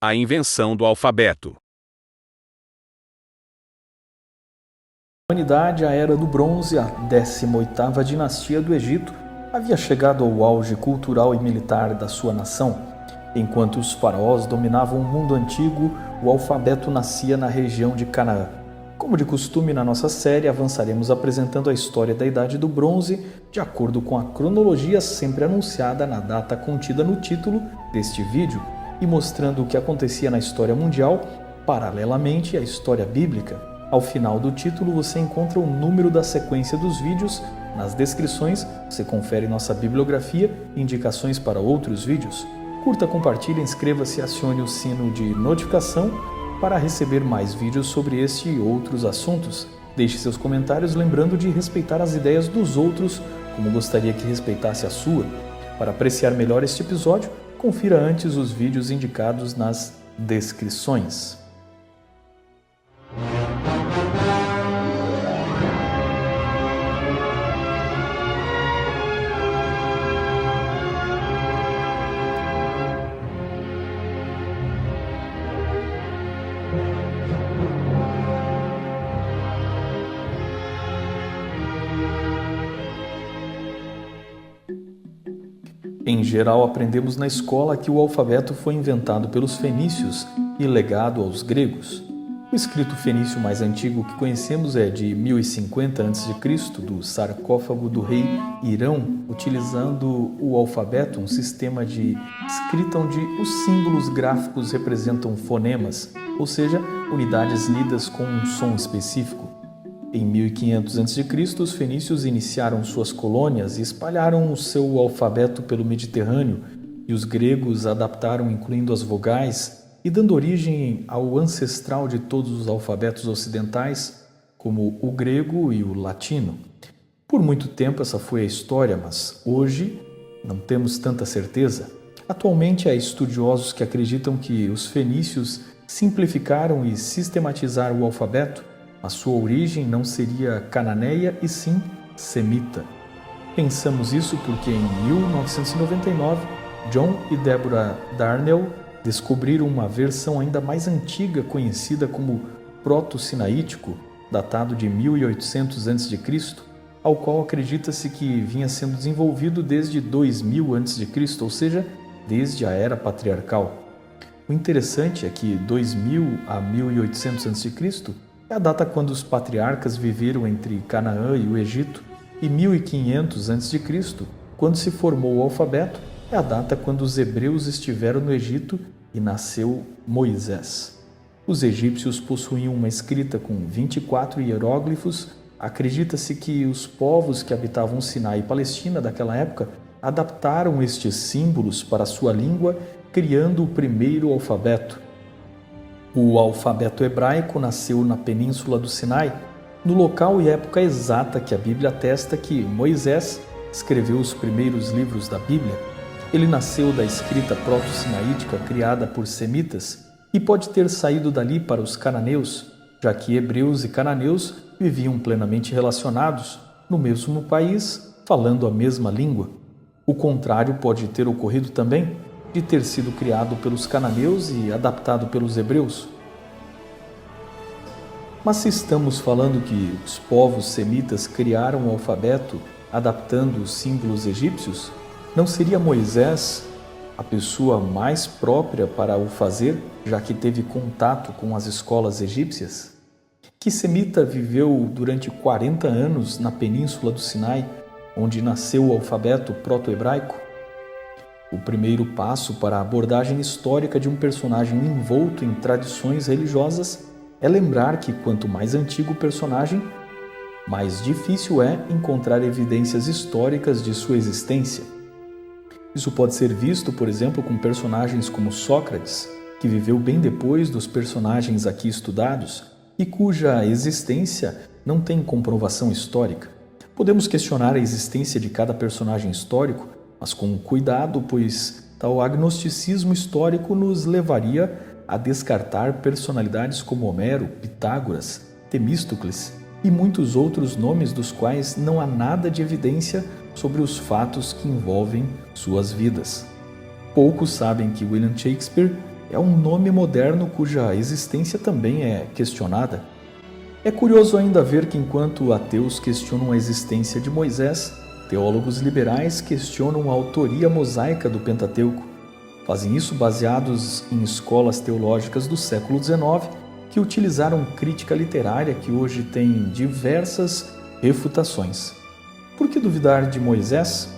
A invenção do alfabeto. A humanidade, a Era do Bronze, a 18ª dinastia do Egito, havia chegado ao auge cultural e militar da sua nação. Enquanto os faraós dominavam o mundo antigo, o alfabeto nascia na região de Canaã. Como de costume na nossa série, avançaremos apresentando a história da Idade do Bronze de acordo com a cronologia sempre anunciada na data contida no título deste vídeo e mostrando o que acontecia na história mundial paralelamente à história bíblica. Ao final do título você encontra o número da sequência dos vídeos. Nas descrições você confere nossa bibliografia e indicações para outros vídeos. Curta, compartilhe, inscreva-se e acione o sino de notificação para receber mais vídeos sobre este e outros assuntos. Deixe seus comentários lembrando de respeitar as ideias dos outros como gostaria que respeitasse a sua. Para apreciar melhor este episódio, confira antes os vídeos indicados nas descrições. Em geral, aprendemos na escola que o alfabeto foi inventado pelos fenícios e legado aos gregos. O escrito fenício mais antigo que conhecemos é de 1050 a.C., do sarcófago do rei Hirão, utilizando o alfabeto, um sistema de escrita onde os símbolos gráficos representam fonemas, ou seja, unidades lidas com um som específico. Em 1500 a.C., os fenícios iniciaram suas colônias e espalharam o seu alfabeto pelo Mediterrâneo, e os gregos adaptaram incluindo as vogais e dando origem ao ancestral de todos os alfabetos ocidentais, como o grego e o latino. Por muito tempo essa foi a história, mas hoje não temos tanta certeza. Atualmente há estudiosos que acreditam que os fenícios simplificaram e sistematizaram o alfabeto. A sua origem não seria cananeia e sim semita. Pensamos isso porque em 1999, John e Deborah Darnell descobriram uma versão ainda mais antiga conhecida como Proto-Sinaítico, datado de 1800 a.C., ao qual acredita-se que vinha sendo desenvolvido desde 2000 a.C., ou seja, desde a Era Patriarcal. O interessante é que 2000 a 1800 a.C. é a data quando os patriarcas viveram entre Canaã e o Egito, e 1500 a.C., quando se formou o alfabeto, é a data quando os hebreus estiveram no Egito e nasceu Moisés. Os egípcios possuíam uma escrita com 24 hieróglifos. Acredita-se que os povos que habitavam Sinai e Palestina daquela época adaptaram estes símbolos para a sua língua, criando o primeiro alfabeto. O alfabeto hebraico nasceu na península do Sinai, no local e época exata que a Bíblia atesta que Moisés escreveu os primeiros livros da Bíblia. Ele nasceu da escrita proto-sinaítica criada por semitas e pode ter saído dali para os cananeus, já que hebreus e cananeus viviam plenamente relacionados no mesmo país, falando a mesma língua. O contrário pode ter ocorrido também, de ter sido criado pelos cananeus e adaptado pelos hebreus. Mas se estamos falando que os povos semitas criaram o alfabeto adaptando os símbolos egípcios, não seria Moisés a pessoa mais própria para o fazer, já que teve contato com as escolas egípcias? Que semita viveu durante 40 anos na península do Sinai, onde nasceu o alfabeto proto-hebraico? O primeiro passo para a abordagem histórica de um personagem envolto em tradições religiosas é lembrar que quanto mais antigo o personagem, mais difícil é encontrar evidências históricas de sua existência. Isso pode ser visto, por exemplo, com personagens como Sócrates, que viveu bem depois dos personagens aqui estudados e cuja existência não tem comprovação histórica. Podemos questionar a existência de cada personagem histórico, mas com cuidado, pois tal agnosticismo histórico nos levaria a descartar personalidades como Homero, Pitágoras, Temístocles e muitos outros nomes dos quais não há nada de evidência sobre os fatos que envolvem suas vidas. Poucos sabem que William Shakespeare é um nome moderno cuja existência também é questionada. É curioso ainda ver que enquanto ateus questionam a existência de Moisés, teólogos liberais questionam a autoria mosaica do Pentateuco. Fazem isso baseados em escolas teológicas do século XIX que utilizaram crítica literária que hoje tem diversas refutações. Por que duvidar de Moisés?